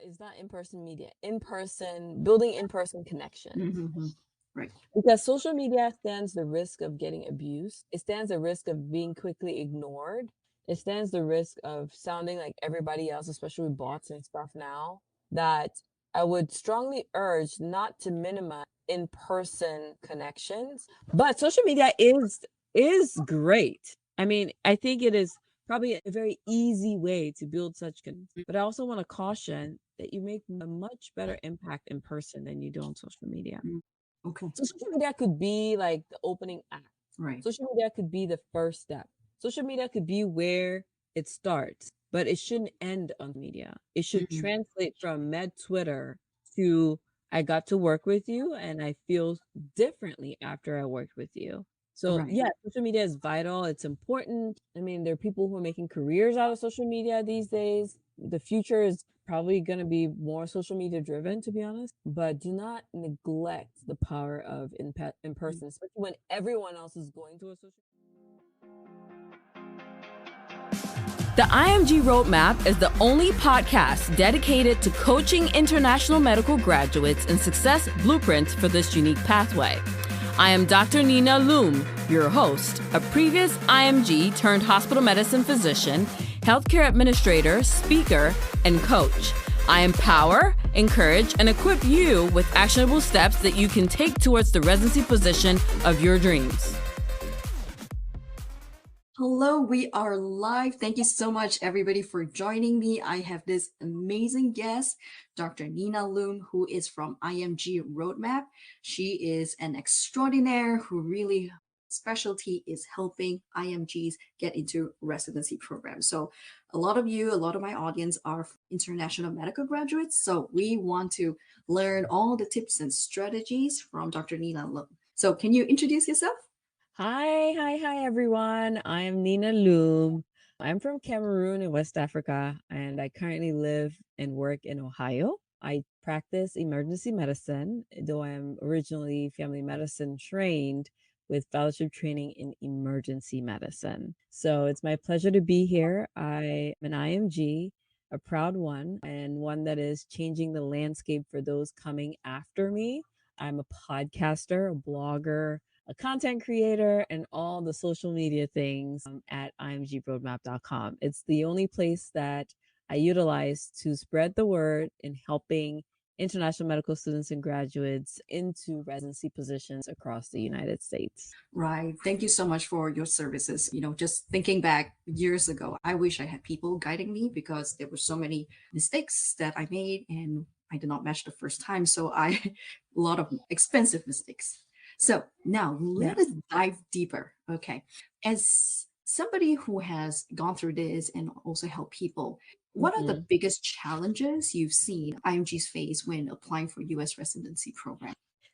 is not in-person media, in-person, building in-person connections. Mm-hmm. Right. Because social media stands the risk of getting abused. It stands the risk of being quickly ignored. It stands the risk of sounding like everybody else, especially with bots and stuff now, that I would strongly urge not to minimize in-person connections. But social media is great. I mean, I think it is probably a very easy way to build such but I also want to caution that you make a much better impact in person than you do on social media. Mm. Okay. So social media could be like the opening act. Right. Social media could be the first step. Social media could be where it starts, but it shouldn't end on media. It should Mhm. translate from med Twitter to I got to work with you and I feel differently after I worked with you. So Right. yeah, social media is vital. It's important. I mean, there are people who are making careers out of social media these days. The future is probably going to be more social media driven, to be honest, but do not neglect the power of in Mm. person, especially when everyone else is going to a social. The IMG Roadmap is the only podcast dedicated to coaching international medical graduates in success blueprints for this unique pathway. I am Dr. Nina Loom, your host, a previous IMG turned hospital medicine physician, healthcare administrator, speaker, and coach. I empower, encourage, and equip you with actionable steps that you can take towards the residency position of your dreams. Hello, we are live. Thank you so much, everybody, for joining me. I have this amazing guest, Dr. Nina Loom, who is from IMG Roadmap. She is an extraordinaire who really specialty is helping IMGs get into residency programs. So a lot of my audience are international medical graduates. So we want to learn all the tips and strategies from Dr. Nina Loom. So can you introduce yourself? Hi, everyone. I am Nina Loom. I'm from Cameroon in West Africa, and I currently live and work in Ohio. I practice emergency medicine, though I am originally family medicine trained with fellowship training in emergency medicine. So it's my pleasure to be here. I am an IMG, a proud one, and one that is changing the landscape for those coming after me. I'm a podcaster, a blogger, a content creator, and all the social media things at imgroadmap.com. It's the only place that I utilize to spread the word in helping international medical students and graduates into residency positions across the United States. Right. Thank you so much for your services. Just thinking back years ago, I wish I had people guiding me because there were so many mistakes that I made and I did not match the first time. So a lot of expensive mistakes. So now let us Yes. dive deeper. Okay. As somebody who has gone through this and also helped people, what are the Mhm. biggest challenges you've seen IMGs face when applying for US residency program?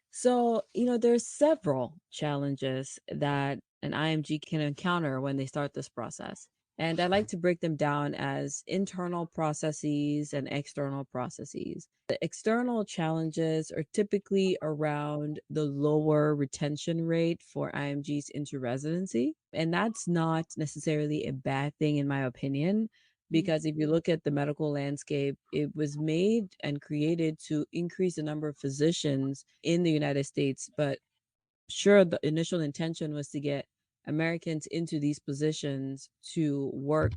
So, there's several challenges that an IMG can encounter when they start this process. And I like to break them down as internal processes and external processes. The external challenges are typically around the lower retention rate for IMGs into residency. And that's not necessarily a bad thing, in my opinion, because if you look at the medical landscape, it was made and created to increase the number of physicians in the United States. But sure, the initial intention was to get Americans into these positions to work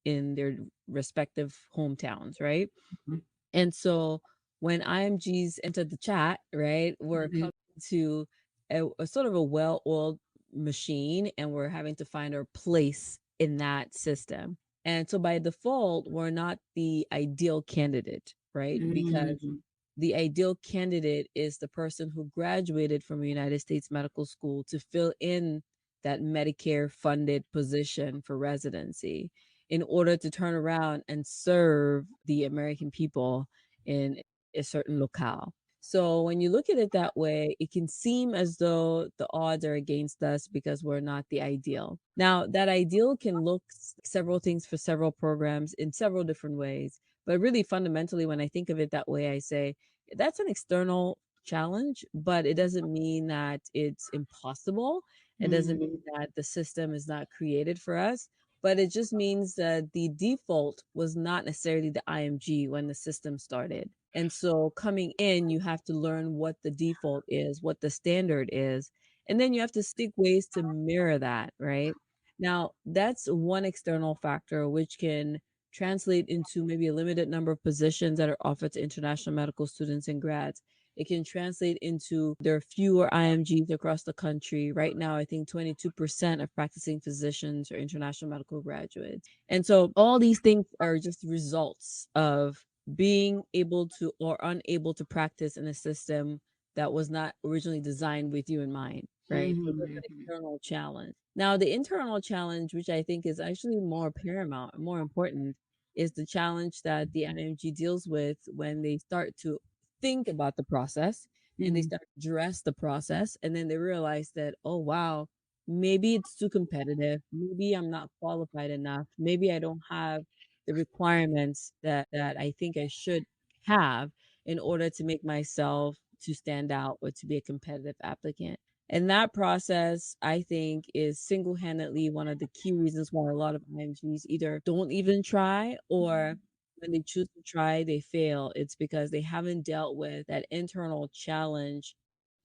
in their respective hometowns, right? Mhm. And so when IMGs entered the chat, right, we're Mhm. coming to a sort of a well-oiled machine, and we're having to find our place in that system. And so by default, we're not the ideal candidate, right? Because Mhm. the ideal candidate is the person who graduated from a United States medical school to fill in that Medicare funded position for residency in order to turn around and serve the American people in a certain locale. So when you look at it that way, it can seem as though the odds are against us because we're not the ideal. Now, that ideal can look several things for several programs in several different ways. But really, fundamentally, when I think of it that way, I say that's an external challenge, but it doesn't mean that it's impossible. It doesn't Mhm. mean that the system is not created for us. but it just means that the default was not necessarily the IMG when the system started. And so coming in, you have to learn what the default is, what the standard is, and then you have to seek ways to mirror that, right? Now, that's one external factor which can translate into maybe a limited number of positions that are offered to international medical students and grads. It can translate into there are fewer IMGs across the country. Right now, I think 22% of practicing physicians are international medical graduates. And so all these things are just results of being able to or unable to practice in a system that was not originally designed with you in mind, right? So there's an Mm-hmm. external challenge. Now, the internal challenge, which I think is actually more paramount, more important, is the challenge that the IMG deals with when they start to think about the process and they Mm-hmm. start to address the process and then they realize that, oh wow, maybe it's too competitive, maybe I'm not qualified enough, maybe I don't have the requirements that I think I should have in order to make myself to stand out or to be a competitive applicant. And that process, I think, is single handedly one of the key reasons why a lot of IMGs either don't even try or when they choose to try, they fail. It's because they haven't dealt with that internal challenge.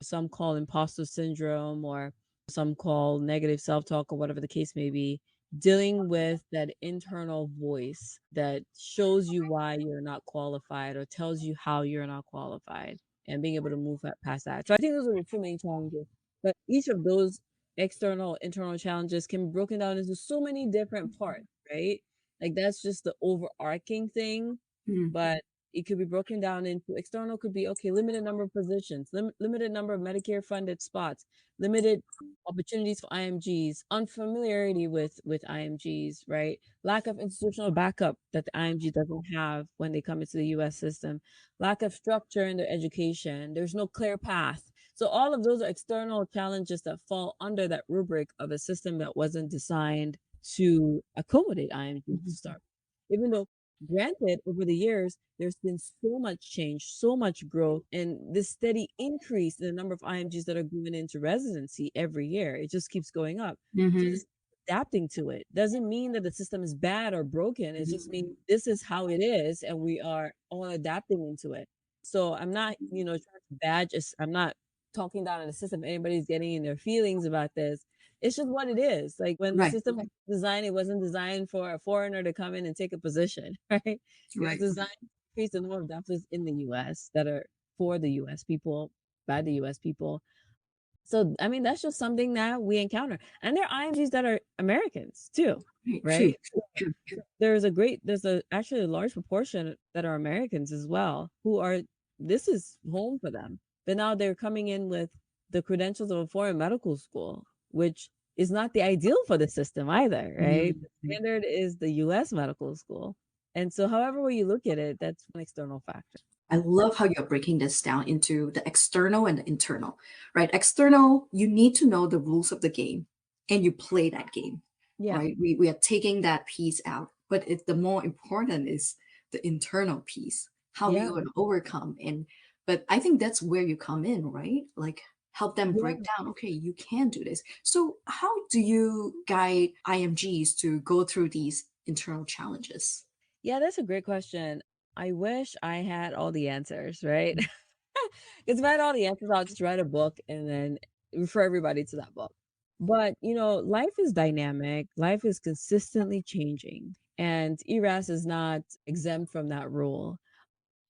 Some call imposter syndrome, or some call negative self talk, or whatever the case may be. Dealing with that internal voice that shows you why you're not qualified or tells you how you're not qualified and being able to move past that. So I think those are the two main challenges. But each of those external, internal challenges can be broken down into so many different parts, right? Like that's just the overarching thing, but it could be broken down into external could be okay, limited number of positions, limited number of Medicare funded spots, limited opportunities for IMGs, unfamiliarity with IMGs, right? Lack of institutional backup that the IMG doesn't have when they come into the US system, lack of structure in their education, there's no clear path. So all of those are external challenges that fall under that rubric of a system that wasn't designed to accommodate IMGs to Mm-hmm. start. Even though, granted, over the years, there's been so much change, so much growth, and this steady increase in the number of IMGs that are going into residency every year. It just keeps going up. So Mm-hmm. this adapting to it doesn't mean that the system is bad or broken. It just means this is how it is, and we are all adapting into it. So I'm not, trying to badge. I'm not talking down on the system. If anybody's getting in their feelings about this, it's just what it is. Like when the Right. system was designed, it wasn't designed for a foreigner to come in and take a position, right? It was Right. designed to increase the number of doctors in the US that are for the US people, by the US people. So, I mean, that's just something that we encounter. And there are IMGs that are Americans too, Right. True. right? True. There's actually a large proportion that are Americans as well who are, this is home for them. But now they're coming in with the credentials of a foreign medical school, which is not the ideal for the system either, right? The Mm-hmm. standard is the US medical school. And so, however way you look at it, that's one external factor. I love how you're breaking this down into the external and the internal, right? External, you need to know the rules of the game and you play that game, Yeah. right? We are taking that piece out, but the more important is the internal piece, how we Yeah. going to overcome. But I think that's where you come in, right? Like help them break Yeah. down, okay, you can do this. So how do you guide IMGs to go through these internal challenges? Yeah, that's a great question. I wish I had all the answers, right? Because if I had all the answers, I'll just write a book and then refer everybody to that book. But, life is dynamic, life is consistently changing, and ERAS is not exempt from that rule.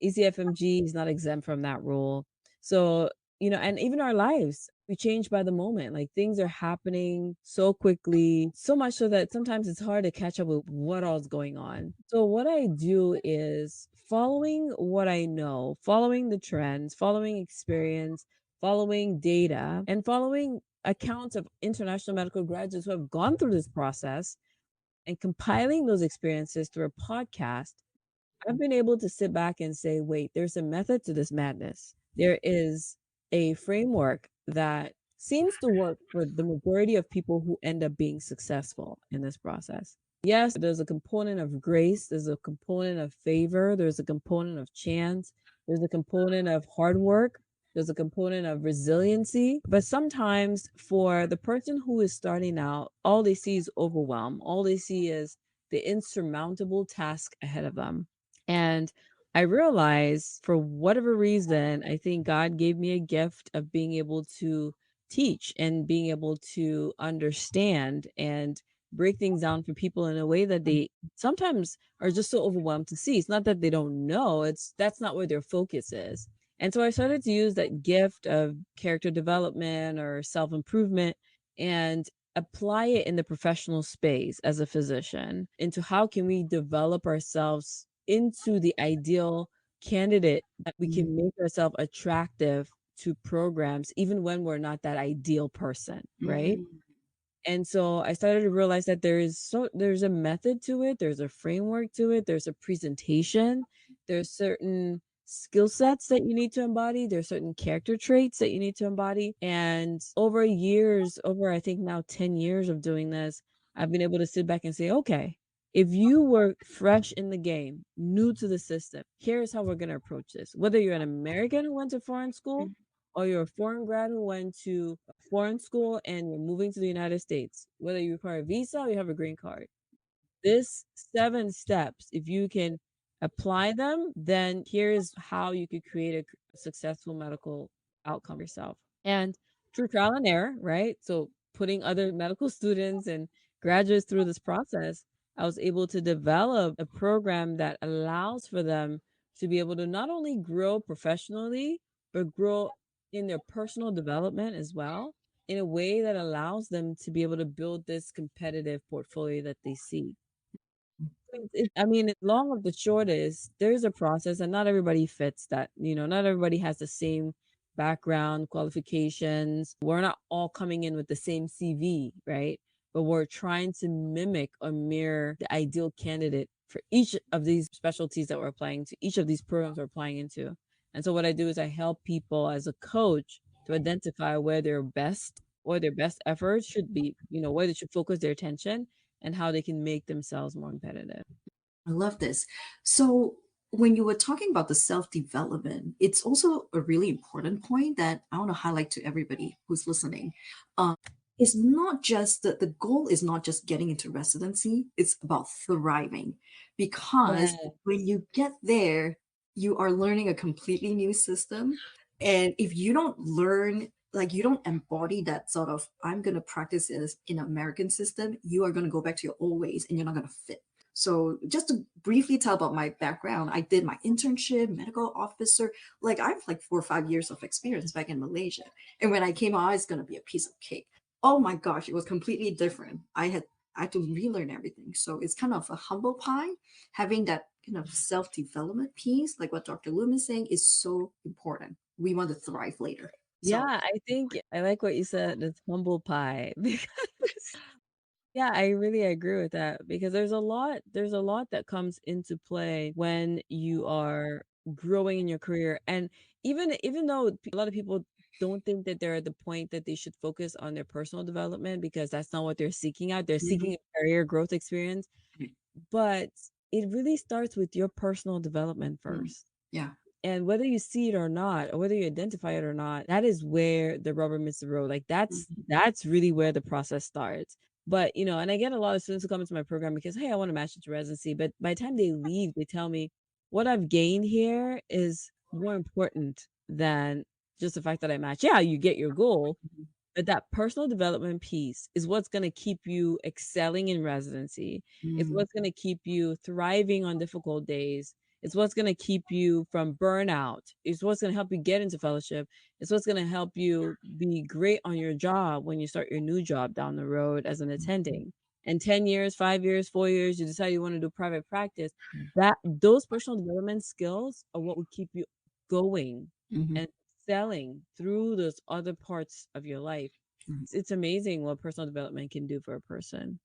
ECFMG is not exempt from that rule. So, and even our lives, we change by the moment. Like things are happening so quickly, so much so that sometimes it's hard to catch up with what all's going on. So, what I do is following what I know, following the trends, following experience, following data, and following accounts of international medical graduates who have gone through this process and compiling those experiences through a podcast. I've been able to sit back and say, wait, there's a method to this madness. There is a framework that seems to work for the majority of people who end up being successful in this process. Yes, there's a component of grace, there's a component of favor, there's a component of chance, there's a component of hard work, There's a component of resiliency, but sometimes for the person who is starting out, all they see is overwhelm. All they see is the insurmountable task ahead of them. And I realized for whatever reason, I think God gave me a gift of being able to teach and being able to understand and break things down for people in a way that they sometimes are just so overwhelmed to see. It's not that they don't know, it's that's not where their focus is. And so I started to use that gift of character development or self improvement and apply it in the professional space as a physician into how can we develop ourselves into the ideal candidate that we Mm, can make ourselves attractive to programs even when we're not that ideal person, right? mm, And so I started to realize that there's a method to it, there's a framework to it, there's a presentation, there's certain skill sets that you need to embody, there's certain character traits that you need to embody. And over years, over I think now 10 years of doing this, I've been able to sit back and say, okay, if you were fresh in the game, new to the system, here's how we're going to approach this. Whether you're an American who went to foreign school mm, or you're a foreign grad who went to foreign school and you're moving to the United States, whether you require a visa or you have a green card, this 7 steps, if you can apply them, then here's how you could create a successful medical outcome for yourself. And through trial and error, right? So putting other medical students and graduates through this process, I was able to develop a program that allows for them to be able to not only grow professionally, but grow in their personal development as well in a way that allows them to be able to build this competitive portfolio that they seek. I mean, long of the short is there's a process and not everybody fits that, not everybody has the same background, qualifications. We're not all coming in with the same CV, right? But we're trying to mimic or mirror the ideal candidate for each of these specialties that we're applying to, each of these programs we're applying into. And so what I do is I help people as a coach to identify where their best or their best efforts should be, where they should focus their attention and how they can make themselves more competitive. I love this. So, when you were talking about the self development, it's also a really important point that I want to highlight to everybody who's listening. It's not just the goal is not just getting into residency, it's about thriving because Yeah. when you get there, you are learning a completely new system. And if you don't learn, like you don't embody that sort of, I'm going to practice this in American system, you are going to go back to your old ways and you're not going to fit. So just to briefly tell about my background, I did my internship, medical officer. Like I have like 4 or 5 years of experience back in Malaysia. And when I came out, it's going to be a piece of cake. Oh my gosh, it was completely different. I had to relearn everything. So it's kind of a humble pie. Having that kind of self-development piece, like what Dr. Loom is saying, is so important. We want to thrive later. Yeah, So I think I like what you said, it's humble pie because yeah, I really agree with that because there's a lot that comes into play when you are growing in your career. And even though a lot of people don't think that they're at the point that they should focus on their personal development because that's not what they're seeking out. They're mhm, seeking a career growth experience, mhm, but it really starts with your personal development mhm. first. Yeah. And whether you see it or not, or whether you identify it or not, that is where the rubber meets the road. Like Mhm, that's really where the process starts. But and I get a lot of students who come into my program because, hey, I want to match into residency. But by the time they leave, they tell me what I've gained here is more important than just the fact that I match. Yeah, you get your goal, mhm, but that personal development piece is what's going to keep you excelling in residency. It's mhm, what's going to keep you thriving on difficult days. It's what's going to keep you from burnout. It's what's going to help you get into fellowship. It's what's going to help you be great on your job when you start your new job down the road as an attending. And 10 years, 5 years, 4 years, you decide you want to do private practice. That those personal development skills are what will keep you going mhm, and selling through those other parts of your life. mhm. It's amazing what personal development can do for a person.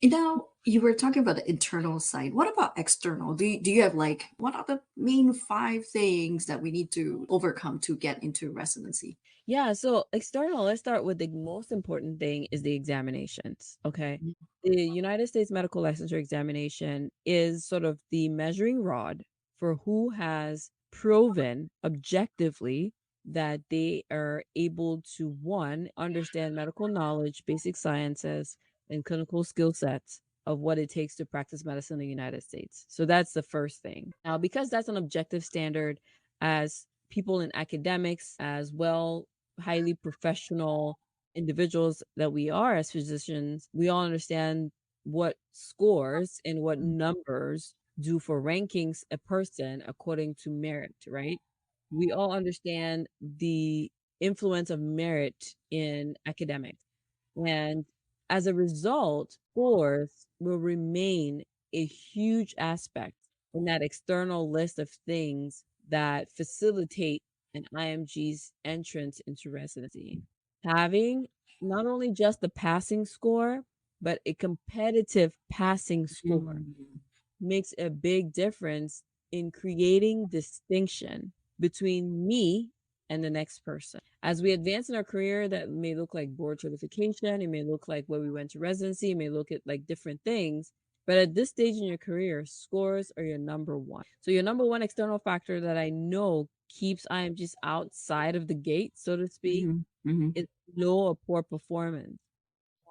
And now you were talking about the internal side. What about external? Do you have like what are the main 5 things that we need to overcome to get into residency? Yeah, so external, let's start with the most important thing is the examinations. Okay. The United States Medical Licensure Examination is sort of the measuring rod for who has proven objectively that they are able to, one, understand medical knowledge, basic sciences, and clinical skill sets of what it takes to practice medicine in the United States. So that's the first thing. Now, because that's an objective standard, as people in academics, as well, highly professional individuals that we are as physicians, we all understand what scores and what numbers do for rankings a person according to merit, right? We all understand the influence of merit in academics. And as a result, scores will remain a huge aspect in that external list of things that facilitate an IMG's entrance into residency. Having not only just the passing score, but a competitive passing score makes a big difference in creating distinction between me and the next person. As we advance in our career, that may look like board certification, it may look like where we went to residency, it may look at like different things. But at this stage in your career, scores are your number one. So your number one external factor that I know keeps IMGs outside of the gate, so to speak, is low or poor performance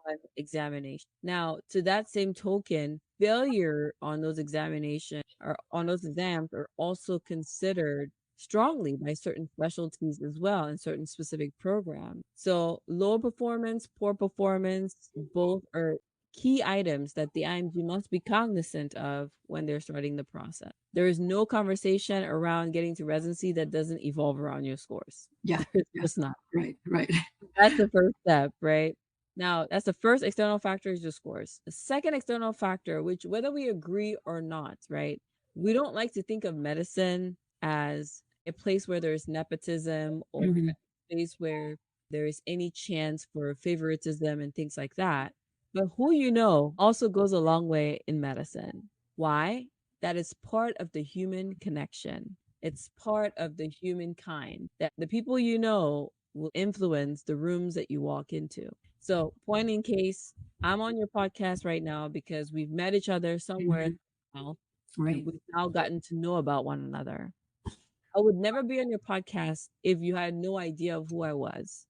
on examination. Now, to that same token, failure on those examinations or on those exams are also considered strongly by certain specialties as well in certain specific programs. So low performance, poor performance, both are key items that the IMG must be cognizant of when they're starting the process. There is no conversation around getting to residency that doesn't evolve around your scores. Yeah. It's Yeah. just not. Right. Right. That's the first step, right? Now, that's the first external factor is your scores. The second external factor, which whether we agree or not, right? We don't like to think of medicine as a place where there's nepotism or a place where there is any chance for favoritism and things like that. But who you know also goes a long way in medicine. Why? That is part of the human connection. It's part of the humankind that the people you know will influence the rooms that you walk into. So, point in case, I'm on your podcast right now because we've met each other somewhere now, Right. and we've now gotten to know about one another. I would never be on your podcast if you had no idea of who I was.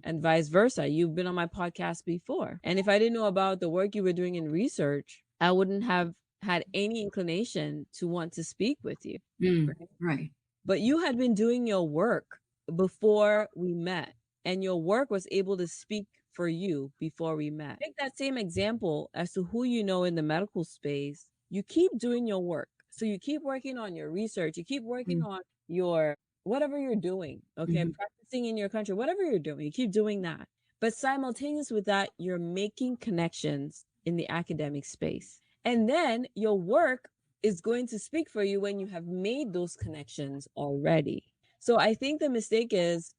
And vice versa. You've been on my podcast before. And if I didn't know about the work you were doing in research, I wouldn't have had any inclination to want to speak with you. Right. But you had been doing your work before we met, and your work was able to speak for you before we met. Take that same example as to who you know in the medical space. You keep doing your work. So you keep working on your research, you keep working on your whatever you're doing, okay, practicing in your country, whatever you're doing, you keep doing that. But simultaneous with that, you're making connections in the academic space. And then your work is going to speak for you when you have made those connections already. So I think the mistake is,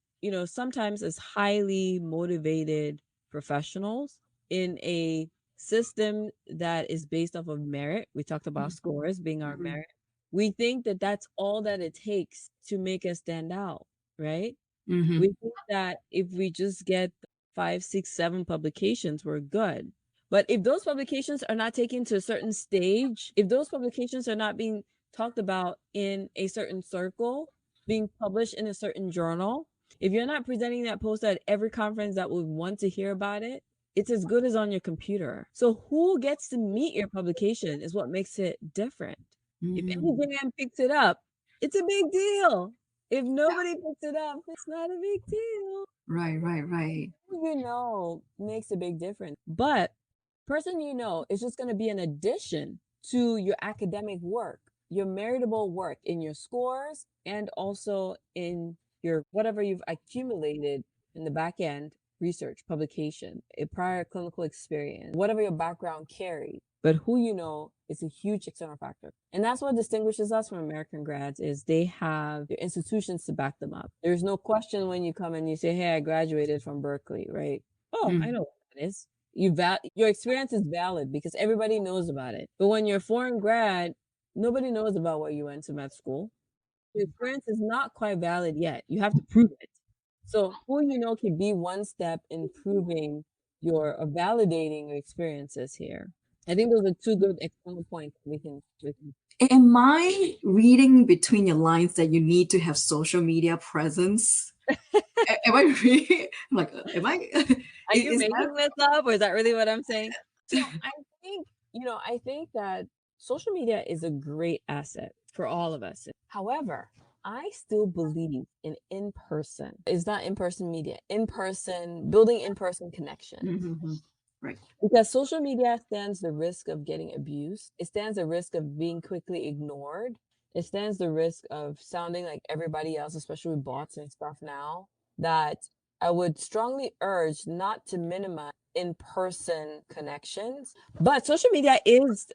sometimes as highly motivated professionals in a system that is based off of merit, we talked about scores being our merit. We think that that's all that it takes to make us stand out, right? We think that if we just get 5, 6, 7 publications, we're good. But if those publications are not taken to a certain stage, if those publications are not being talked about in a certain circle, being published in a certain journal, if you're not presenting that poster at every conference that would want to hear about it, it's as good as on your computer. So who gets to meet your publication is what makes it different. If any picks it up, it's a big deal. If nobody picks it up, it's not a big deal. Right. Who makes a big difference. But person is just going to be an addition to your academic work, your meritable work in your scores and also in your whatever you've accumulated in the back end research, publication, a prior clinical experience, whatever your background carries. But who is a huge external factor. And that's what distinguishes us from American grads is they have their institutions to back them up. There's no question when you come and you say, hey, I graduated from Berkeley, right? Oh, I know what that is. Your experience is valid because everybody knows about it. But when you're a foreign grad, nobody knows about what you went to med school. Your experience is not quite valid yet. You have to prove it. So who can be one step in proving validating your experiences here. I think those are two good external points we can. Am I reading between your lines that you need to have social media presence Am I really? I'm like, am I? Are you Is that making this up, or is that really what I'm saying? So I think, I think that social media is a great asset for all of us. However, I still believe in person. It's not in-person media, in-person, building in-person connection. Mhm. Right? Because social media stands the risk of getting abused. It stands the risk of being quickly ignored. It stands the risk of sounding like everybody else, especially with bots and stuff now. That I would strongly urge not to minimize in-person connections. But social media is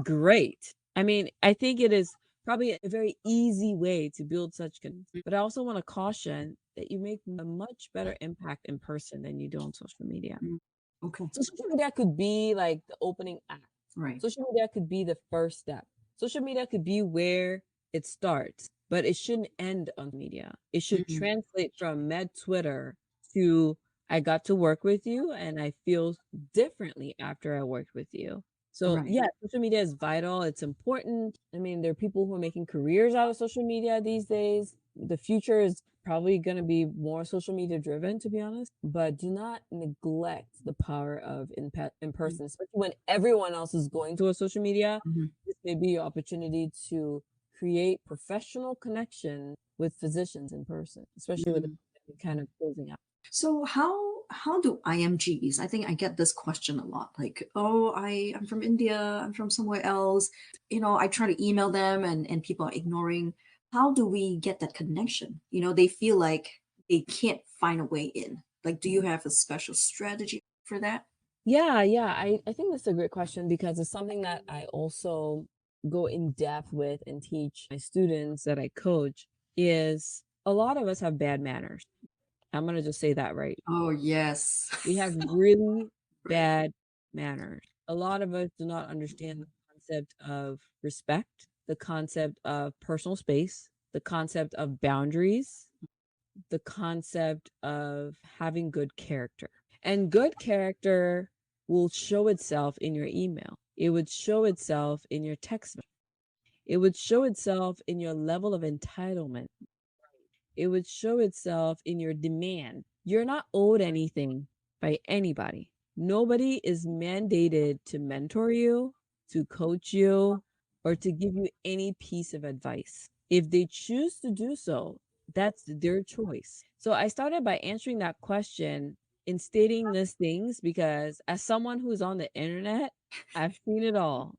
great. I mean, I think it is probably a very easy way to build such connections. But I also want to caution that you make a much better impact in person than you do on social media. Mm. Okay. So social media could be like the opening act. Right. Social media could be the first step. Social media could be where it starts, but it shouldn't end on media. It should Mhm. translate from med Twitter to I got to work with you and I feel differently after I worked with you. So Right. yeah, social media is vital. It's important. I mean, there are people who are making careers out of social media these days. The future is probably going to be more social media driven, to be honest, but do not neglect the power of in person, especially when everyone else is going to a social media. Mhm. This may be your opportunity to create professional connection with physicians in person, especially with the Mhm. kind of closing out. So how do IMGs? I think I get this question a lot. Like, oh, I'm from India. I'm from somewhere else. I try to email them and people are ignoring. How do we get that connection? They feel like they can't find a way in. Like, do you have a special strategy for that? Yeah. I think that's a great question because it's something that I also go in depth with and teach my students that I coach is a lot of us have bad manners. I'm going to just say that right. Oh, yes. We have really Right. bad manners. A lot of us do not understand the concept of respect, the concept of personal space, the concept of boundaries, the concept of having good character. And good character will show itself in your email. It would show itself in your text. It would show itself in your level of entitlement. It would show itself in your demand. You're not owed anything by anybody. Nobody is mandated to mentor you, to coach you, or to give you any piece of advice. If they choose to do so, that's their choice. So I started by answering that question in stating these things because as someone who's on the internet, I've seen it all.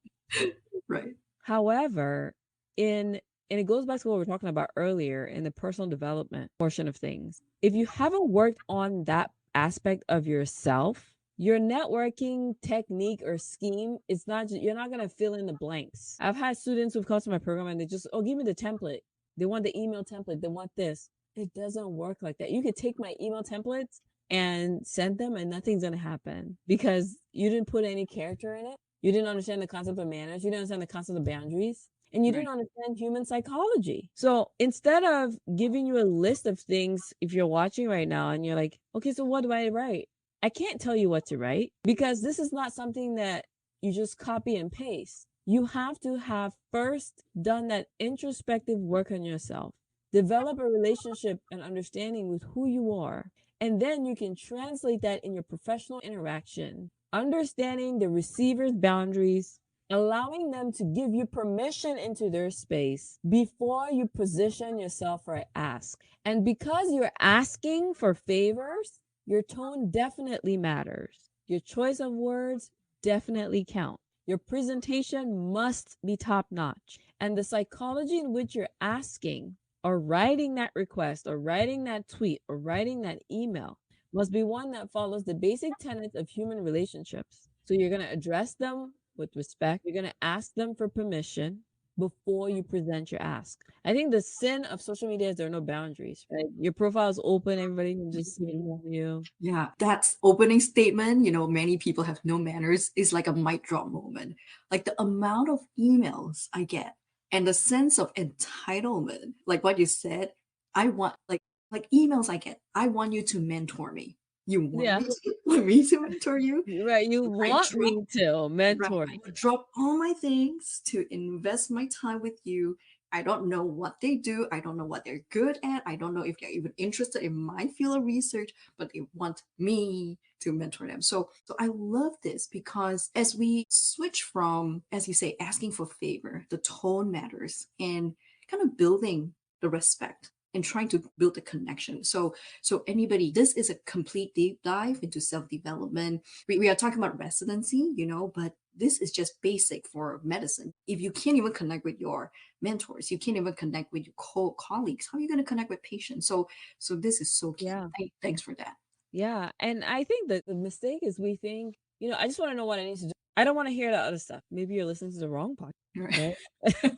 Right. However, in and it goes back to what we were talking about earlier in the personal development portion of things. If you haven't worked on that aspect of yourself, your networking technique or scheme, it's not you're not gonna fill in the blanks. I've had students who've come to my program and they just, oh, give me the template. They want the email template, they want this. It doesn't work like that. You could take my email templates and send them and nothing's gonna happen because you didn't put any character in it. You didn't understand the concept of manners. You didn't understand the concept of boundaries. And you Right. didn't understand human psychology. So instead of giving you a list of things, if you're watching right now and you're like, okay, so what do I write? I can't tell you what to write because this is not something that you just copy and paste. You have to have first done that introspective work on yourself, develop a relationship and understanding with who you are, and then you can translate that in your professional interaction, understanding the receiver's boundaries, allowing them to give you permission into their space before you position yourself for an ask. And because you're asking for favors, your tone definitely matters. Your choice of words definitely count. Your presentation must be top notch. And the psychology in which you're asking or writing that request or writing that tweet or writing that email must be one that follows the basic tenets of human relationships. So you're going to address them with respect. You're going to ask them for permission before you present your ask. I think the sin of social media is there are no boundaries, right? Your profile is open, everybody can just see you. Yeah, that's opening statement. Many people have no manners is like a mic drop moment. Like the amount of emails I get and the sense of entitlement, like what you said, I want like emails I get. I want you to mentor me. You want Yeah, me to want me to mentor you? right. You I want drop me to right. mentor. I would drop all my things to invest my time with you. I don't know what they do. I don't know what they're good at. I don't know if they're even interested in my field of research, but they want me to mentor them. So I love this because as we switch from, as you say, asking for favor, the tone matters, and kind of building the respect and trying to build a connection. So anybody, this is a complete deep dive into self-development. We are talking about residency, but this is just basic for medicine. If you can't even connect with your mentors, you can't even connect with your colleagues, how are you going to connect with patients? So this is so key. Yeah. Thanks for that. Yeah. And I think that the mistake is we think, I just want to know what I need to do. I don't want to hear the other stuff. Maybe you're listening to the wrong podcast, Right. right?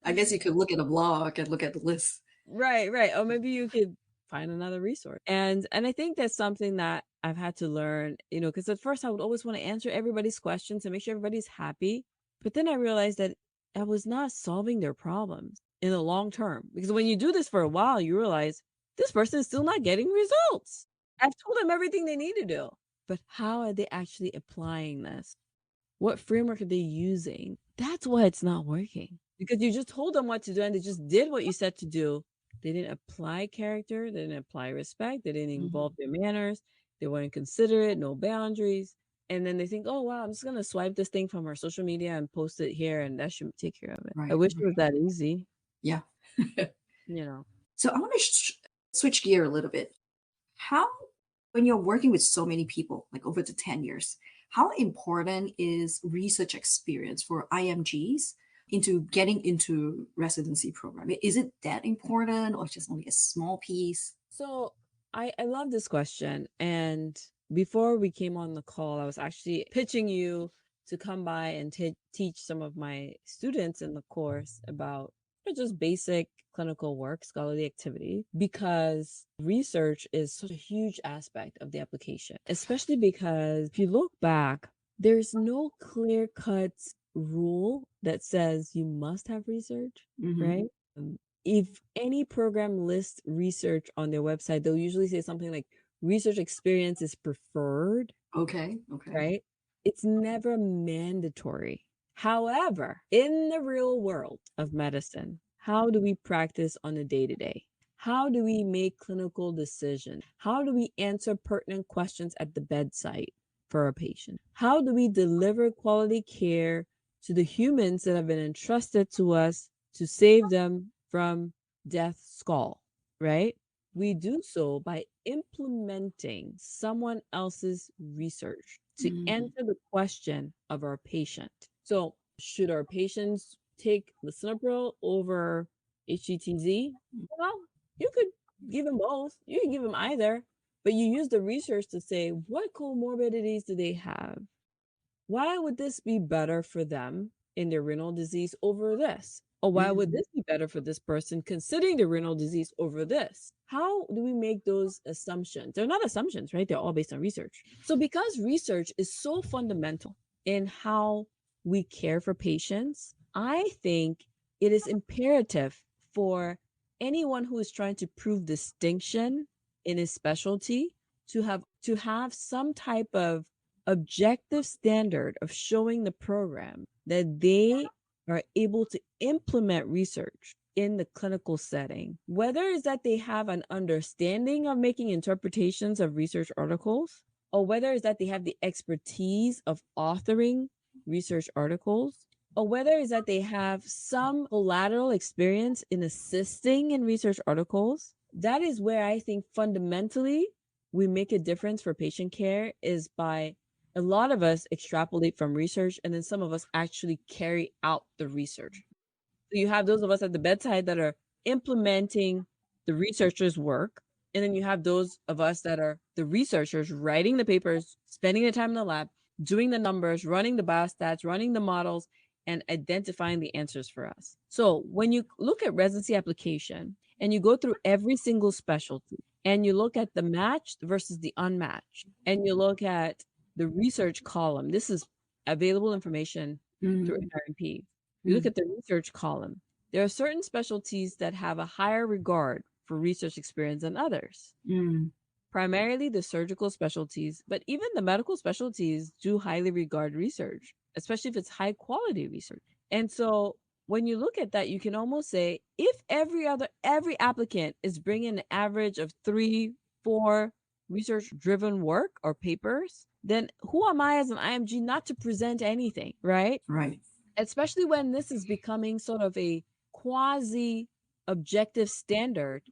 I guess you could look at a blog and look at the list. Right, right. Or maybe you could find another resource. And I think that's something that I've had to learn, because at first I would always want to answer everybody's questions and make sure everybody's happy. But then I realized that I was not solving their problems in the long term. Because when you do this for a while, you realize this person is still not getting results. I've told them everything they need to do. But how are they actually applying this? What framework are they using? That's why it's not working. Because you just told them what to do and they just did what you said to do. They didn't apply character, they didn't apply respect, they didn't involve their manners, they weren't considerate, no boundaries. And then they think, oh, wow, I'm just going to swipe this thing from our social media and post it here, and that should take care of it. I Right. wish it was that easy, Yeah. you know. So I want to switch gear a little bit. How, when you're working with so many people, like over the 10 years, how important is research experience for IMGs into getting into residency program? Is it that important or just only a small piece? So I love this question. And before we came on the call, I was actually pitching you to come by and teach some of my students in the course about just basic clinical work, scholarly activity, because research is such a huge aspect of the application, especially because if you look back, there's no clear cut rule that says you must have research, right? If any program lists research on their website, they'll usually say something like research experience is preferred, Okay. right? It's never mandatory. However, in the real world of medicine, how do we practice on a day to day? How do we make clinical decisions? How do we answer pertinent questions at the bedside for a patient? How do we deliver quality care to the humans that have been entrusted to us to save them from death's call, right? We do so by implementing someone else's research to answer the question of our patient. So, should our patients take lisinopril over HCTZ? Well, you could give them both. You can give them either, but you use the research to say what comorbidities do they have? Why would this be better for them in their renal disease over this? Or why would this be better for this person considering the renal disease over this? How do we make those assumptions? They're not assumptions, right? They're all based on research. So, because research is so fundamental in how we care for patients, I think it is imperative for anyone who is trying to prove distinction in his specialty to have some type of objective standard of showing the program that they are able to implement research in the clinical setting, whether it's that they have an understanding of making interpretations of research articles, or whether it's that they have the expertise of authoring research articles, or whether it's that they have some collateral experience in assisting in research articles. That is where I think fundamentally we make a difference for patient care, is by a lot of us extrapolate from research, and then some of us actually carry out the research. So you have those of us at the bedside that are implementing the researcher's work, and then you have those of us that are the researchers writing the papers, spending the time in the lab, doing the numbers, running the biostats, running the models, and identifying the answers for us. So when you look at residency application and you go through every single specialty and you look at the matched versus the unmatched, and you look at the research column, this is available information through NRMP. You look at the research column, there are certain specialties that have a higher regard for research experience than others. Primarily the surgical specialties, but even the medical specialties do highly regard research, especially if it's high quality research. And so when you look at that, you can almost say if every applicant is bringing an average of 3, 4 research-driven work or papers, then who am I as an IMG not to present anything, right? Right. Especially when this is becoming sort of a quasi objective standard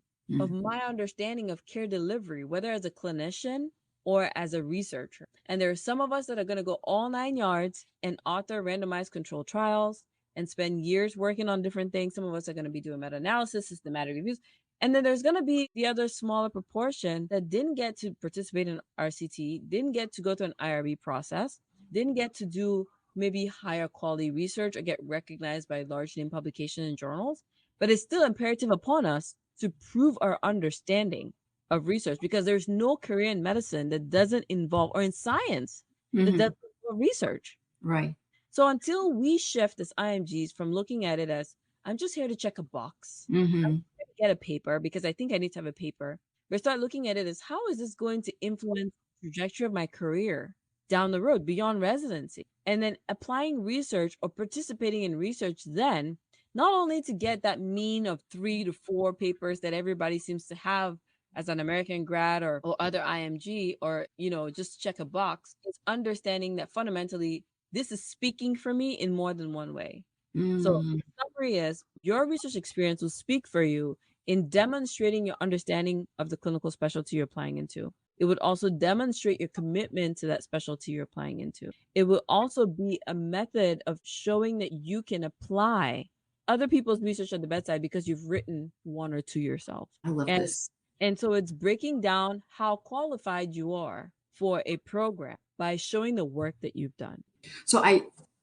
of Mm. my understanding of care delivery, whether as a clinician or as a researcher. And there are some of us that are going to go all 9 yards and author randomized controlled trials and spend years working on different things. Some of us are going to be doing meta-analysis, systematic reviews. And then there's going to be the other smaller proportion that didn't get to participate in RCT, didn't get to go through an IRB process, didn't get to do maybe higher quality research or get recognized by large name publication and journals. But it's still imperative upon us to prove our understanding of research because there's no career in medicine that doesn't involve, or in science that Mhm. doesn't involve research. Right. So until we shift as IMGs from looking at it as I'm just here to check a box, I'm Mhm. here to get a paper because I think I need to have a paper, we start looking at it as how is this going to influence the trajectory of my career down the road beyond residency? And then applying research or participating in research then, not only to get that mean of 3 to 4 papers that everybody seems to have as an American grad or other IMG or, just check a box, it's understanding that fundamentally this is speaking for me in more than one way. So Mm. the summary is your research experience will speak for you in demonstrating your understanding of the clinical specialty you're applying into. It would also demonstrate your commitment to that specialty you're applying into. It will also be a method of showing that you can apply other people's research at the bedside because you've written 1 or 2 yourself. I love And this. and so it's breaking down how qualified you are for a program by showing the work that you've done. So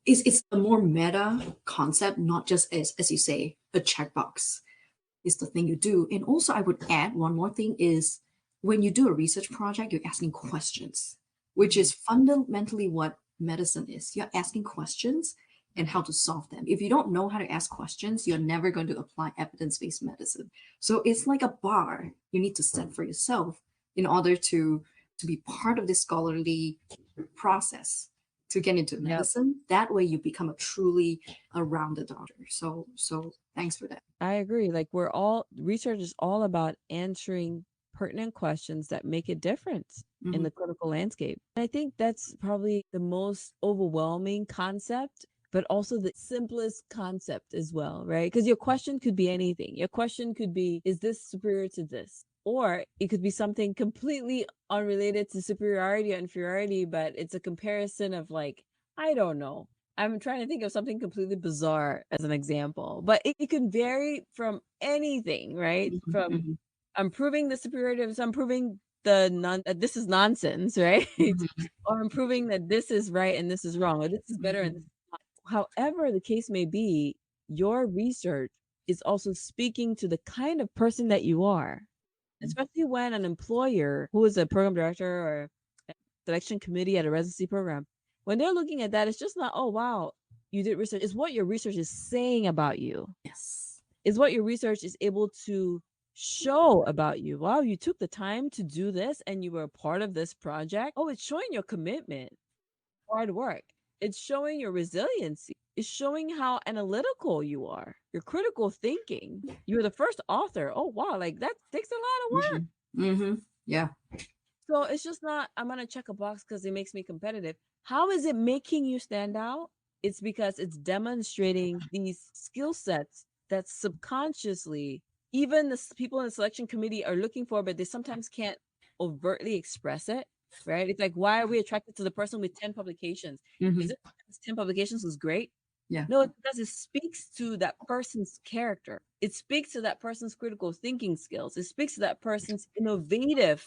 it's a more meta concept, not just as you say, a checkbox is the thing you do. And also I would add one more thing is when you do a research project, you're asking questions, which is fundamentally what medicine is. You're asking questions and how to solve them. If you don't know how to ask questions, you're never going to apply evidence-based medicine. So it's like a bar you need to set for yourself in order to be part of this scholarly process to get into Yep. medicine. That way you become a truly a rounded doctor. So thanks for that. I agree. Like research is all about answering pertinent questions that make a difference in Mhm. the clinical landscape. And I think that's probably the most overwhelming concept, but also the simplest concept as well, right? Because your question could be anything. Your question could be, is this superior to this? Or it could be something completely unrelated to superiority or inferiority, but it's a comparison of like, I don't know. I'm trying to think of something completely bizarre as an example, but it can vary from anything, right? Mhm, From mhm, I'm proving the superiority of, I'm proving this is nonsense, right? mhm, Or I'm proving that this is right and this is wrong, or this is better and this mhm, is not. However the case may be, your research is also speaking to the kind of person that you are, especially when an employer who is a program director or a selection committee at a residency program, when they're looking at that, it's just not, oh, wow, you did research. It's what your research is saying about you, yes. is what your research is able to show about you. Wow, you took the time to do this and you were a part of this project. Oh, it's showing your commitment, hard work. It's showing your resiliency. It's showing how analytical you are, your critical thinking. You're the first author. Oh, wow, like that takes a lot of work. Mhm, mhm, yeah. So it's just not, I'm going to check a box because it makes me competitive. How is it making you stand out? It's because it's demonstrating these skill sets that subconsciously, even the people in the selection committee are looking for, but they sometimes can't overtly express it, right? It's like, why are we attracted to the person with 10 publications? Is Mhm, it because 10 publications was great? yeah. No, it's because it speaks to that person's character. It speaks to that person's critical thinking skills. It speaks to that person's innovative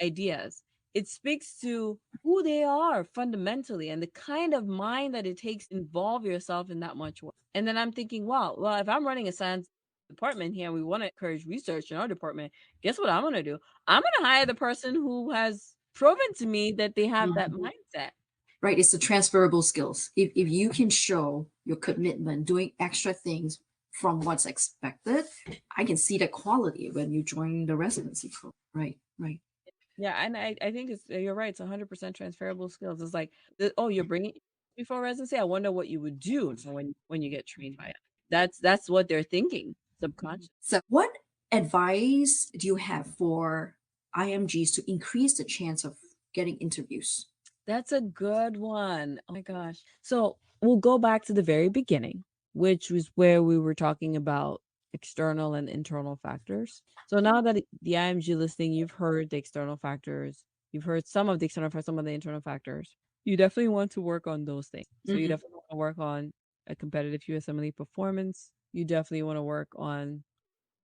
ideas. It speaks to who they are fundamentally and the kind of mind that it takes to involve yourself in that much work. And then I'm thinking, wow, well, if I'm running a science department here and we want to encourage research in our department, guess what I'm going to do? I'm going to hire the person who has proven to me that they have that Mhm. mindset. Right, it's the transferable skills. If you can show your commitment, doing extra things from what's expected, I can see the quality when you join the residency program. Right, right. Yeah, and I think you're right. It's 100% transferable skills. It's like, oh, you're bringing before residency. I wonder what you would do for when you get trained by it. That's what they're thinking subconscious. So, what advice do you have for IMGs to increase the chance of getting interviews? That's a good one. Oh my gosh. So we'll go back to the very beginning, which was where we were talking about external and internal factors. So now that the IMG listing, you've heard the external factors, you've heard some of the external factors, some of the internal factors. You definitely want to work on those things. So you Hmm. definitely want to work on a competitive USMLE performance. You definitely want to work on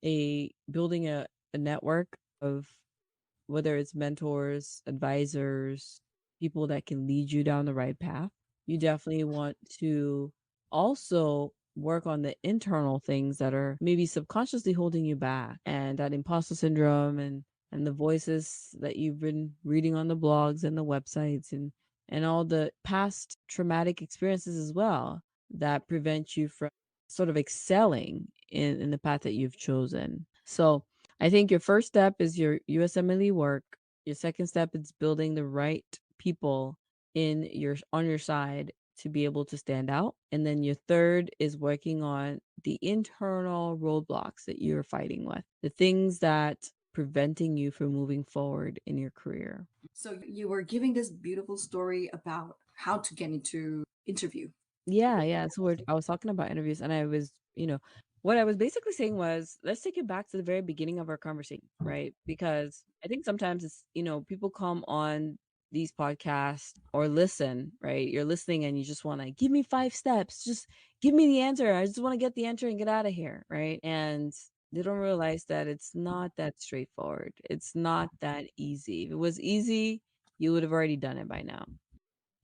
a building a network of whether it's mentors, advisors, people that can lead you down the right path. You definitely want to also work on the internal things that are maybe subconsciously holding you back, and that imposter syndrome and the voices that you've been reading on the blogs and the websites and all the past traumatic experiences as well that prevent you from sort of excelling in the path that you've chosen. So I think your first step is your USMLE work. Your second step is building the right people in your on your side to be able to stand out. And then your third is working on the internal roadblocks that you're fighting with, the things that preventing you from moving forward in your career. So, you were giving this beautiful story about how to get into interview. Yeah, yeah. So I was talking about interviews, and I was, what I was basically saying was, let's take it back to the very beginning of our conversation, right? Because I think sometimes it's, people come on these podcasts or listen, right? You're listening and you just want to give me 5 steps, just give me the answer. I just want to get the answer and get out of here, right? And they don't realize that it's not that straightforward. It's not that easy. If it was easy, you would have already done it by now.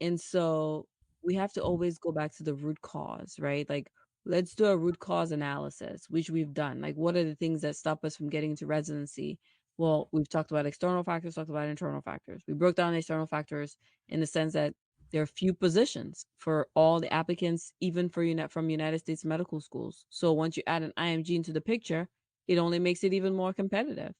And so we have to always go back to the root cause, right? Like, let's do a root cause analysis, which we've done. Like, what are the things that stop us from getting into residency? Well, we've talked about external factors, talked about internal factors. We broke down the external factors in the sense that there are few positions for all the applicants, even for from United States medical schools. So once you add an IMG into the picture, it only makes it even more competitive.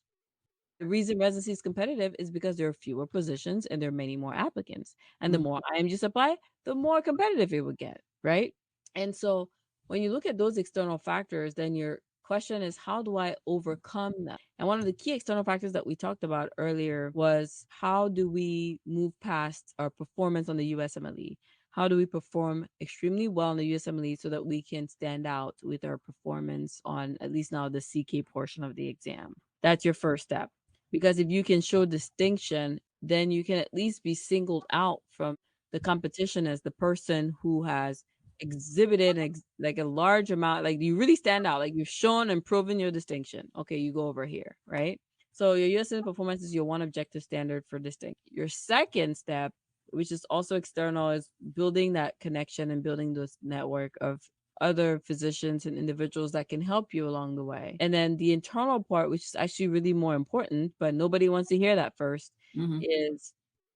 The reason residency is competitive is because there are fewer positions and there are many more applicants. And the Mm. more IMG supply, the more competitive it would get, right? And so when you look at those external factors, then your question is, how do I overcome them? And one of the key external factors that we talked about earlier was, how do we move past our performance on the USMLE? How do we perform extremely well on the USMLE so that we can stand out with our performance on at least now the CK portion of the exam? That's your first step. Because if you can show distinction, then you can at least be singled out from the competition as the person who has exhibited like a large amount, like you really stand out, like you've shown and proven your distinction. Okay, you go over here, right? So your USN performance is your one objective standard for distinction. Your second step, which is also external, is building that connection and building this network of other physicians and individuals that can help you along the way. And then the internal part, which is actually really more important, but nobody wants to hear that first, Mm-hmm. is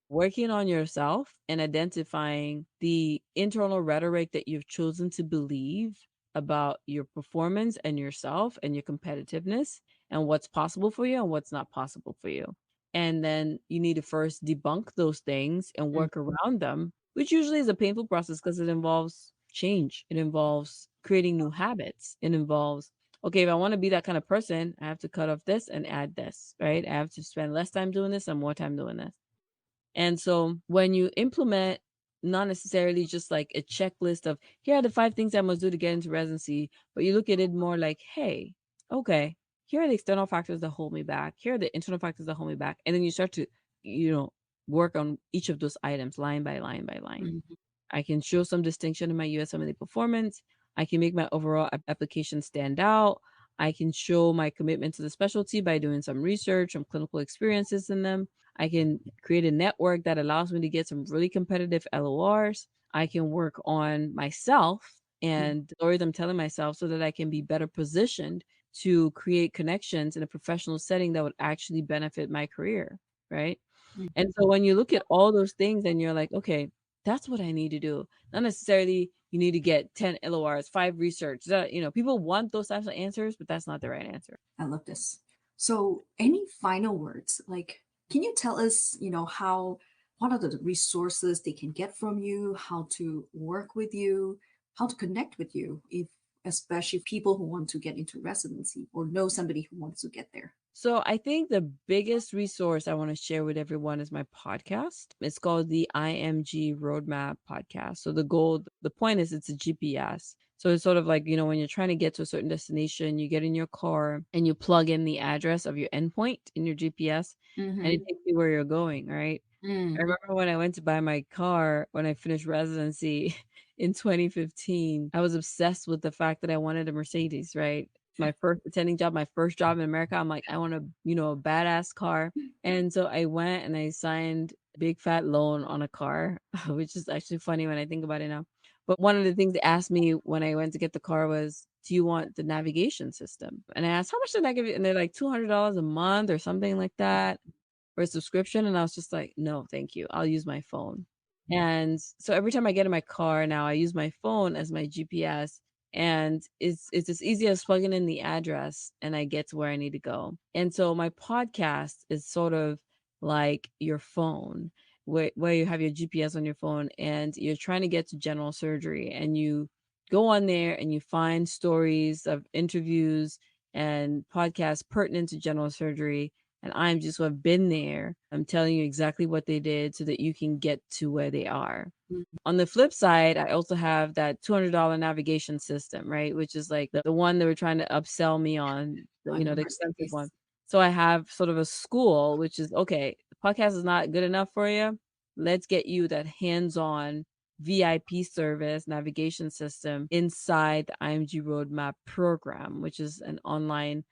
working on yourself and identifying the internal rhetoric that you've chosen to believe about your performance and yourself and your competitiveness and what's possible for you and what's not possible for you. And then you need to first debunk those things and work around them, which usually is a painful process because it involves change. It involves creating new habits. It involves, okay, if I want to be that kind of person, I have to cut off this and add this, right? I have to spend less time doing this and more time doing this. And so when you implement, not necessarily just like a checklist of, here are the 5 things I must do to get into residency, but you look at it more like, hey, okay, here are the external factors that hold me back. Here are the internal factors that hold me back. And then you start to, you know, work on each of those items line by line by line. Mm-hmm. I can show some distinction in my USMLE performance. I can make my overall application stand out. I can show my commitment to the specialty by doing some research, some clinical experiences in them. I can create a network that allows me to get some really competitive LORs. I can work on myself and the stories I'm telling myself so that I can be better positioned to create connections in a professional setting that would actually benefit my career, right? And so when you look at all those things and you're like, okay, that's what I need to do. Not necessarily you need to get 10 LORs, 5 research. People want those types of answers, but that's not the right answer. I love this. So, any final words? Like, can you tell us, what are the resources they can get from you, how to work with you, how to connect with you if especially people who want to get into residency or know somebody who wants to get there? So I think the biggest resource I want to share with everyone is my podcast. It's called the IMG Roadmap Podcast. So the point is it's a GPS. So it's sort of like, when you're trying to get to a certain destination, you get in your car and you plug in the address of your endpoint in your GPS and it Mm-hmm. takes you where you're going, right? I Mm. remember when I went to buy my car when I finished residency in 2015, I was obsessed with the fact that I wanted a Mercedes, right? My first attending job, my first job in America, I'm like, I want a badass car. And so I went and I signed a big fat loan on a car, which is actually funny when I think about it now. But one of the things they asked me when I went to get the car was, do you want the navigation system? And I asked, how much did I give you? And they're like $200 a month or something like that for a subscription. And I was just like, no, thank you. I'll use my phone. And so every time I get in my car now, I use my phone as my GPS. And it's as easy as plugging in the address and I get to where I need to go. And so my podcast is sort of like your phone, where you have your GPS on your phone and you're trying to get to general surgery and you go on there and you find stories of interviews and podcasts pertinent to general surgery, and I'm just who have been there. I'm telling you exactly what they did so that you can get to where they are. On the flip side, I also have that $200 navigation system, right? Which is like the one they were trying to upsell me on, On the the expensive Mercedes. one. So I have sort of a school, which is okay, the podcast is not good enough for you. Let's get you that hands on VIP service navigation system inside the IMG Roadmap program, which is an online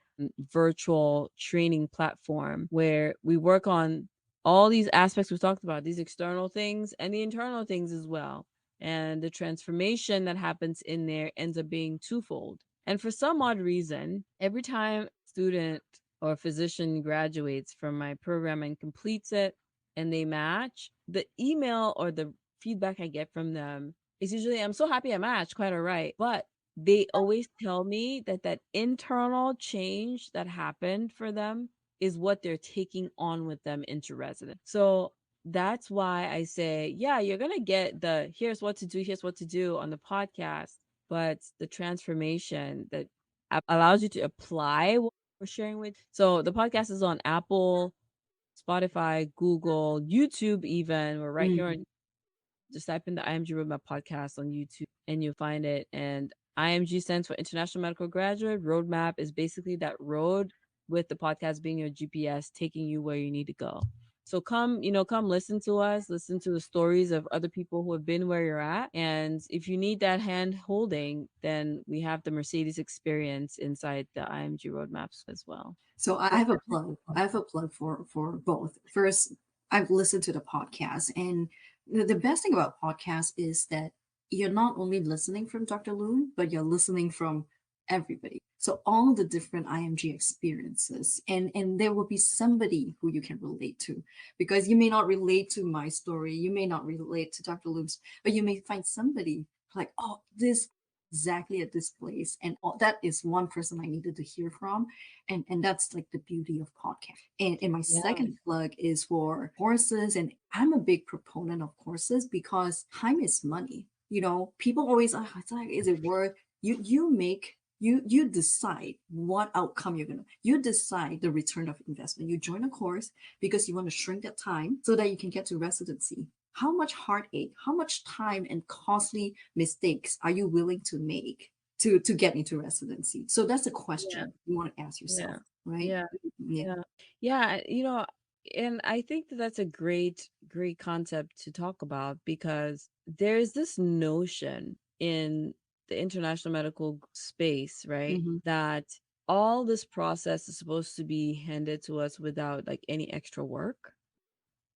virtual training platform where we work on all these aspects we've talked about, these external things and the internal things as well. And the transformation that happens in there ends up being twofold. And for some odd reason, every time a student or physician graduates from my program and completes it and they match, the email or the feedback I get from them is usually, I'm so happy I matched, quite all right. But they always tell me that that internal change that happened for them is what they're taking on with them into residence. So that's why I say, yeah, you're going to get the here's what to do on the podcast, but the transformation that allows you to apply what we're sharing with. So the podcast is on Apple, Spotify, Google, YouTube, even. We're right here Mm. on, just type in the IMG Roadmap podcast on YouTube and you'll find it. And IMG stands for International Medical Graduate. Roadmap is basically that road with the podcast being your GPS, taking you where you need to go. So come listen to us, listen to the stories of other people who have been where you're at. And if you need that hand holding, then we have the Mercedes experience inside the IMG roadmaps as well. So I have a plug. I have a plug for both. First, I've listened to the podcast, and the best thing about podcasts is that you're not only listening from Dr. Loom, but you're listening from everybody. So all the different IMG experiences, and there will be somebody who you can relate to, because you may not relate to my story, you may not relate to Dr. Loom's, but you may find somebody like, oh, this exactly at this place, and that is one person I needed to hear from, and that's like the beauty of podcast. And my Yeah. second plug is for courses, and I'm a big proponent of courses because time is money. People always, it's like, is it worth? You decide what outcome you decide the return of investment. You join a course because you want to shrink that time so that you can get to residency. How much heartache, how much time and costly mistakes are you willing to make to get into residency? So that's a Yeah. question you want to ask yourself, Yeah. right? Yeah. Yeah. Yeah. Yeah. And I think that that's a great concept to talk about because there's this notion in the international medical space, right? Hmm. That all this process is supposed to be handed to us without like any extra work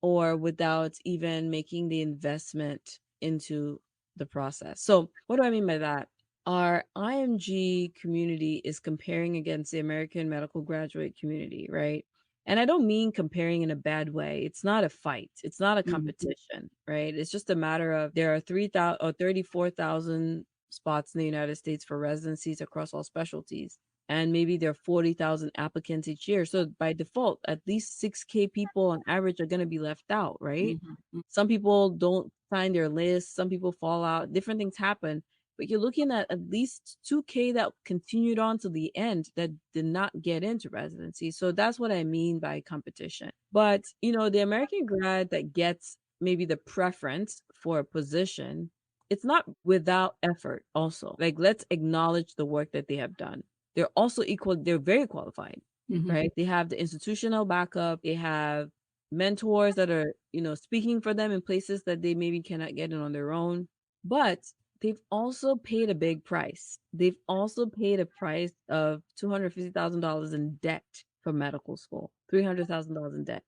or without even making the investment into the process. So, what do I mean by that? Our IMG community is comparing against the American medical graduate community, right? And I don't mean comparing in a bad way. It's not a fight. It's not a Hmm. competition, right? It's just a matter of there are 3,000 or 34,000 spots in the United States for residencies across all specialties. And maybe there are 40,000 applicants each year. So by default, at least 6K people on average are going to be left out, right? Hmm. Some people don't find their list, some people fall out, different things happen. but you're looking at least 2K that continued on to the end that did not get into residency. So that's what I mean by competition. But, the American grad that gets maybe the preference for a position, it's not without effort also. Like, let's acknowledge the work that they have done. They're also they're very qualified, right? They have the institutional backup. They have mentors that are, speaking for them in places that they maybe cannot get in on their own. But they've also paid a big price. They've also paid a price of $250,000 in debt for medical school, $300,000 in debt.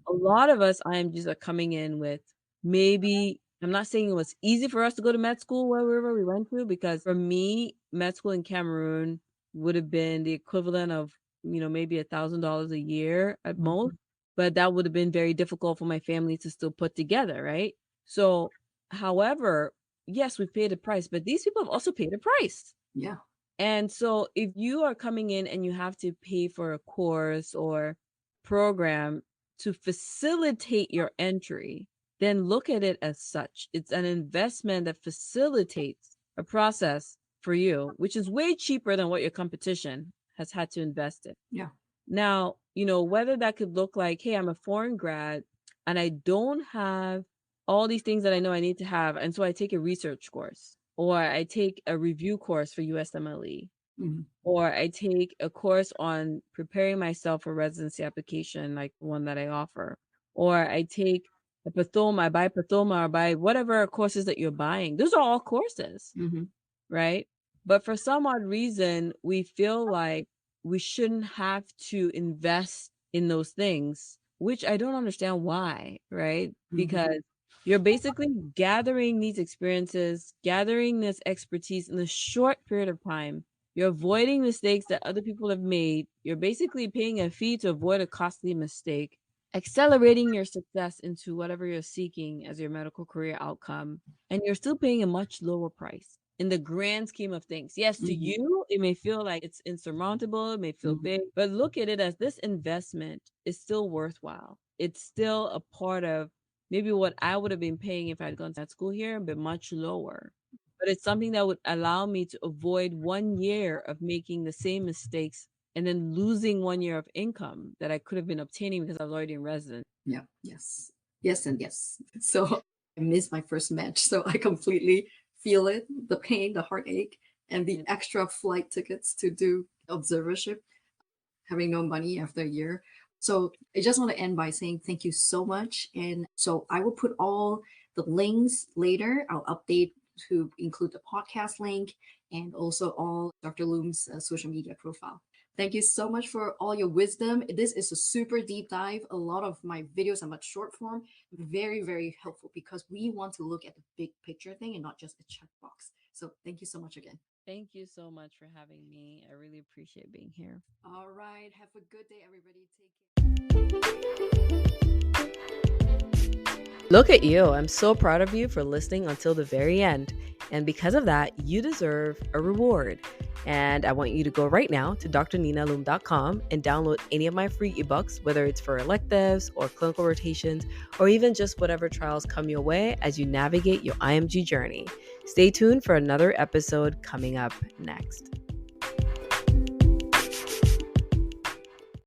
A lot of us IMGs are coming in with maybe, I'm not saying it was easy for us to go to med school wherever we went to, because for me, med school in Cameroon would have been the equivalent of, maybe $1,000 a year at most, but that would have been very difficult for my family to still put together, right? So, however, yes, we've paid a price, but these people have also paid a price. Yeah. And so if you are coming in and you have to pay for a course or program to facilitate your entry, then look at it as such. It's an investment that facilitates a process for you, which is way cheaper than what your competition has had to invest in. Yeah. Now, whether that could look like, hey, I'm a foreign grad and I don't have all these things that I know I need to have. And so I take a research course, or I take a review course for USMLE, or I take a course on preparing myself for residency application, like the one that I offer, or I take a Pathoma, I buy Pathoma, or buy whatever courses that you're buying. Those are all courses, right? But for some odd reason, we feel like we shouldn't have to invest in those things, which I don't understand why, right? Because you're basically gathering these experiences, gathering this expertise in a short period of time. You're avoiding mistakes that other people have made. You're basically paying a fee to avoid a costly mistake, accelerating your success into whatever you're seeking as your medical career outcome. And you're still paying a much lower price in the grand scheme of things. Yes, to you, it may feel like it's insurmountable, it may feel big, but look at it as this investment is still worthwhile. It's still a part of maybe what I would have been paying if I'd gone to school here, but much lower. But it's something that would allow me to avoid 1 year of making the same mistakes and then losing 1 year of income that I could have been obtaining because I was already in residence. Yeah. Yes. Yes and yes. So I missed my first match. So I completely feel it, the pain, the heartache, and the extra flight tickets to do observership, having no money after a year. So I just want to end by saying thank you so much. And so I will put all the links later. I'll update to include the podcast link and also all Dr. Loom's social media profile. Thank you so much for all your wisdom. This is a super deep dive. A lot of my videos are much short form, very, very helpful because we want to look at the big picture thing and not just a checkbox. So thank you so much again. Thank you so much for having me. I really appreciate being here. All right. Have a good day, everybody. Take care. Look at you. I'm so proud of you for listening until the very end. And because of that, you deserve a reward. And I want you to go right now to drninaloom.com and download any of my free ebooks, whether it's for electives or clinical rotations, or even just whatever trials come your way as you navigate your IMG journey. Stay tuned for another episode coming up next.